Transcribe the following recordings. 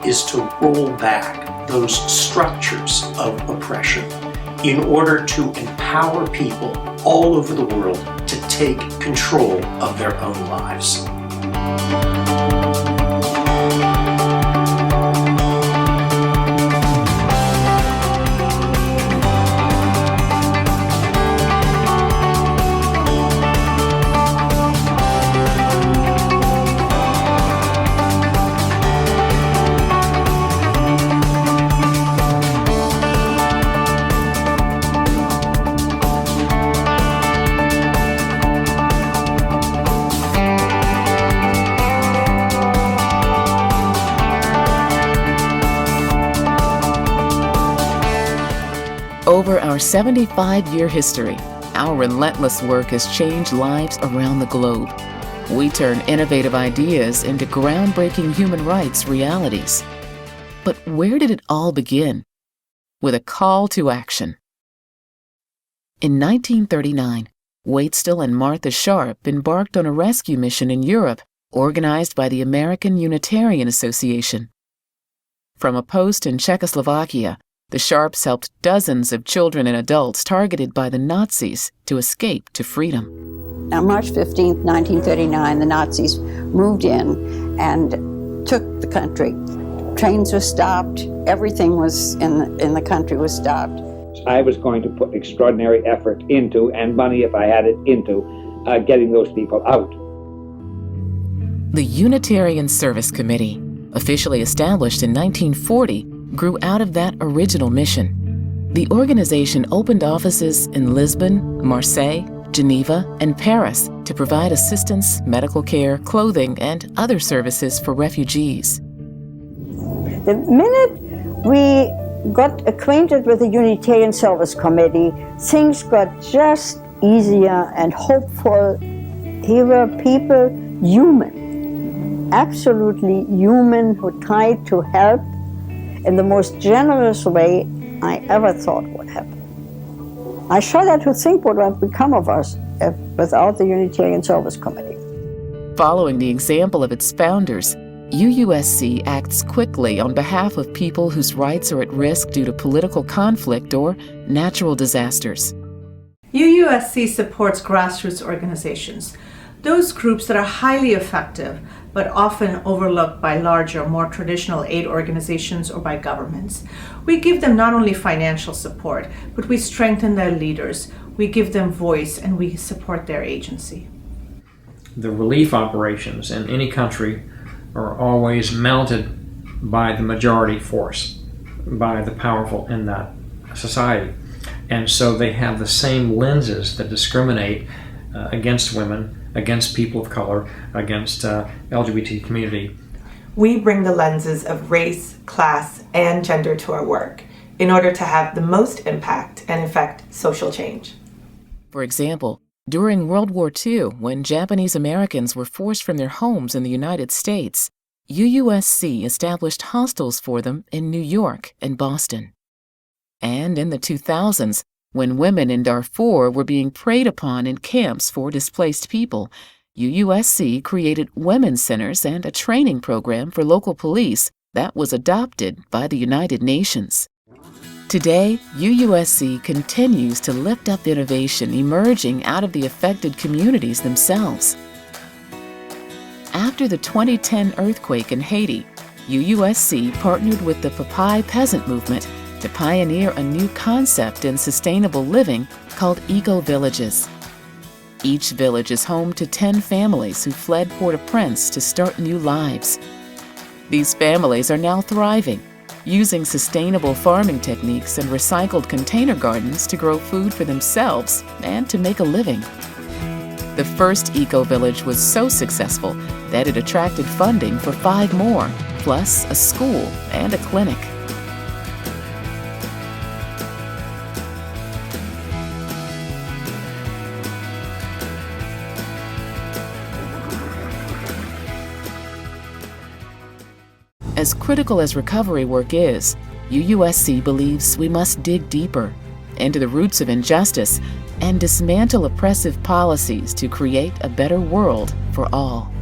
is to roll back those structures of oppression in order to empower people all over the world to take control of their own lives. Over our 75-year history, our relentless work has changed lives around the globe. We turn innovative ideas into groundbreaking human rights realities. But where did it all begin? With a call to action. In 1939, Waitstill and Martha Sharp embarked on a rescue mission in Europe organized by the American Unitarian Association. From a post in Czechoslovakia, the Sharps helped dozens of children and adults targeted by the Nazis to escape to freedom. On March 15, 1939, the Nazis moved in and took the country. Trains were stopped, everything was in the country was stopped. I was going to put extraordinary effort into, and money if I had it, into getting those people out. The Unitarian Service Committee, officially established in 1940, grew out of that original mission. The organization opened offices in Lisbon, Marseille, Geneva, and Paris to provide assistance, medical care, clothing, and other services for refugees. The minute we got acquainted with the Unitarian Service Committee, things got just easier and hopeful. Here were people, human, absolutely human, who tried to help in the most generous way I ever thought would happen. I shudder to think what would have become of us without the Unitarian Service Committee. Following the example of its founders, UUSC acts quickly on behalf of people whose rights are at risk due to political conflict or natural disasters. UUSC supports grassroots organizations, those groups that are highly effective but often overlooked by larger, more traditional aid organizations or by governments. We give them not only financial support, but we strengthen their leaders, we give them voice, and we support their agency. The relief operations in any country are always mounted by the majority force, by the powerful in that society. And so they have the same lenses that discriminate against women, against people of color, against LGBT community. We bring the lenses of race, class, and gender to our work in order to have the most impact and effect social change. For example, during World War II, when Japanese Americans were forced from their homes in the United States, UUSC established hostels for them in New York and Boston. And in the 2000s, when women in Darfur were being preyed upon in camps for displaced people, UUSC created women's centers and a training program for local police that was adopted by the United Nations. Today, UUSC continues to lift up innovation emerging out of the affected communities themselves. After the 2010 earthquake in Haiti, UUSC partnered with the Papai peasant movement to pioneer a new concept in sustainable living called eco-villages. Each village is home to 10 families who fled Port-au-Prince to start new lives. These families are now thriving, using sustainable farming techniques and recycled container gardens to grow food for themselves and to make a living. The first eco-village was so successful that it attracted funding for 5 more, plus a school and a clinic. As critical as recovery work is, UUSC believes we must dig deeper into the roots of injustice and dismantle oppressive policies to create a better world for all.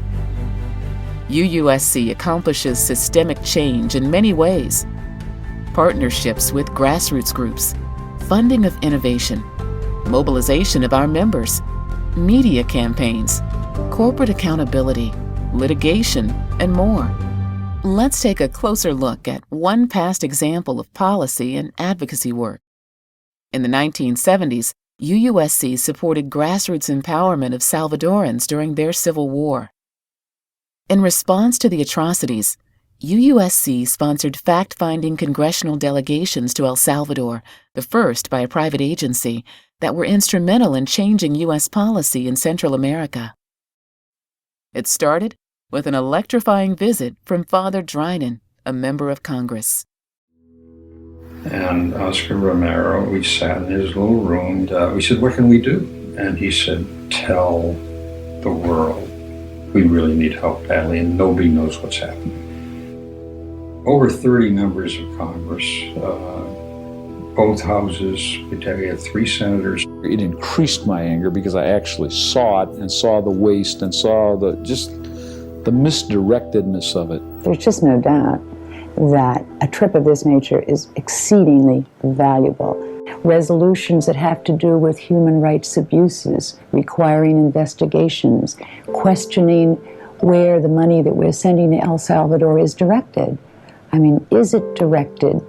UUSC accomplishes systemic change in many ways. Partnerships with grassroots groups, funding of innovation, mobilization of our members, media campaigns, corporate accountability, litigation, and more. Let's take a closer look at one past example of policy and advocacy work. In the 1970s, UUSC supported grassroots empowerment of Salvadorans during their civil war. In response to the atrocities, UUSC sponsored fact-finding congressional delegations to El Salvador, the first by a private agency, that were instrumental in changing U.S. policy in Central America. It started with an electrifying visit from Father Drinan, a member of Congress. And Oscar Romero, we sat in his little room, and we said, "What can we do?" And he said, "Tell the world we really need help badly, and nobody knows what's happening." Over 30 members of Congress, both houses, we had 3 senators. It increased my anger because I actually saw it and saw the waste and saw the misdirectedness of it. There's just no doubt that a trip of this nature is exceedingly valuable. Resolutions that have to do with human rights abuses, requiring investigations, questioning where the money that we're sending to El Salvador is directed. I mean, is it directed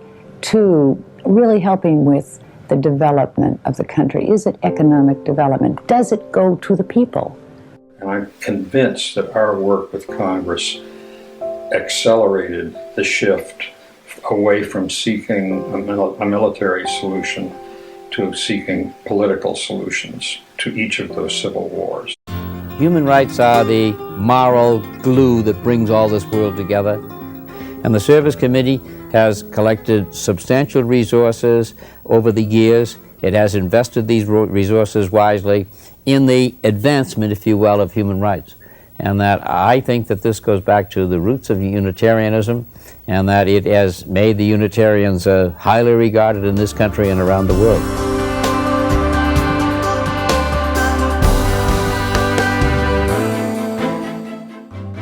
to really helping with the development of the country? Is it economic development? Does it go to the people? And I'm convinced that our work with Congress accelerated the shift away from seeking a military solution to seeking political solutions to each of those civil wars. Human rights are the moral glue that brings all this world together. And the Service Committee has collected substantial resources over the years. It has invested these resources wisely in the advancement, if you will, of human rights. And that I think that this goes back to the roots of Unitarianism, and that it has made the Unitarians highly regarded in this country and around the world.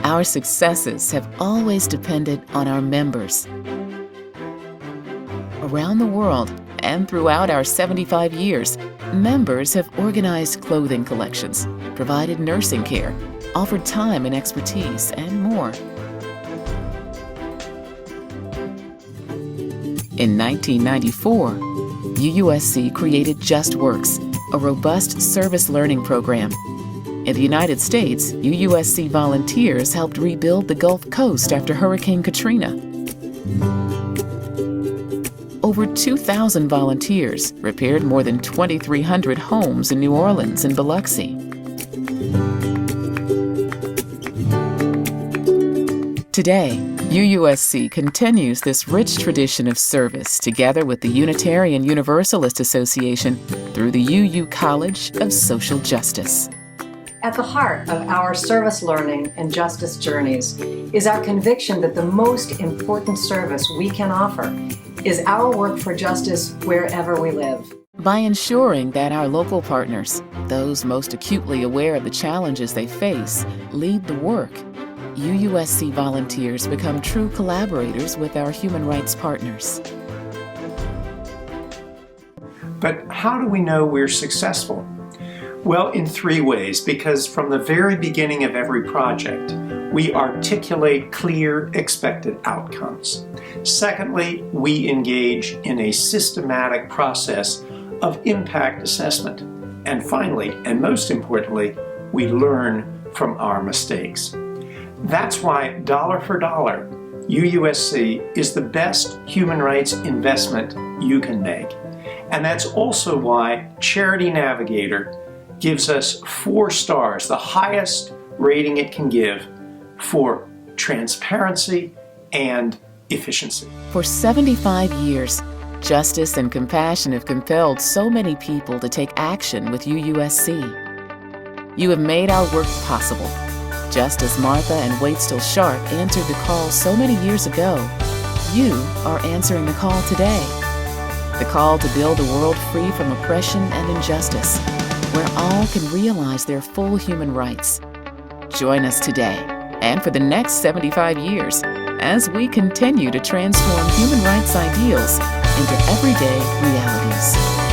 Our successes have always depended on our members. Around the world and throughout our 75 years, members have organized clothing collections, provided nursing care, offered time and expertise, and more. In 1994, UUSC created Just Works, a robust service learning program. In the United States, UUSC volunteers helped rebuild the Gulf Coast after Hurricane Katrina. Over 2,000 volunteers repaired more than 2,300 homes in New Orleans and Biloxi. Today, UUSC continues this rich tradition of service together with the Unitarian Universalist Association through the UU College of Social Justice. At the heart of our service learning and justice journeys is our conviction that the most important service we can offer is our work for justice wherever we live. By ensuring that our local partners, those most acutely aware of the challenges they face, lead the work, UUSC volunteers become true collaborators with our human rights partners. But how do we know we're successful? Well, in 3 ways, because from the very beginning of every project, we articulate clear expected outcomes. Secondly, we engage in a systematic process of impact assessment. And finally, and most importantly, we learn from our mistakes. That's why, dollar for dollar, UUSC is the best human rights investment you can make. And that's also why Charity Navigator gives us 4 stars, the highest rating it can give for transparency and efficiency. For 75 years, justice and compassion have compelled so many people to take action with UUSC. You have made our work possible. Just as Martha and Waitstill Sharp answered the call so many years ago, you are answering the call today. The call to build a world free from oppression and injustice, where all can realize their full human rights. Join us today and for the next 75 years as we continue to transform human rights ideals into everyday realities.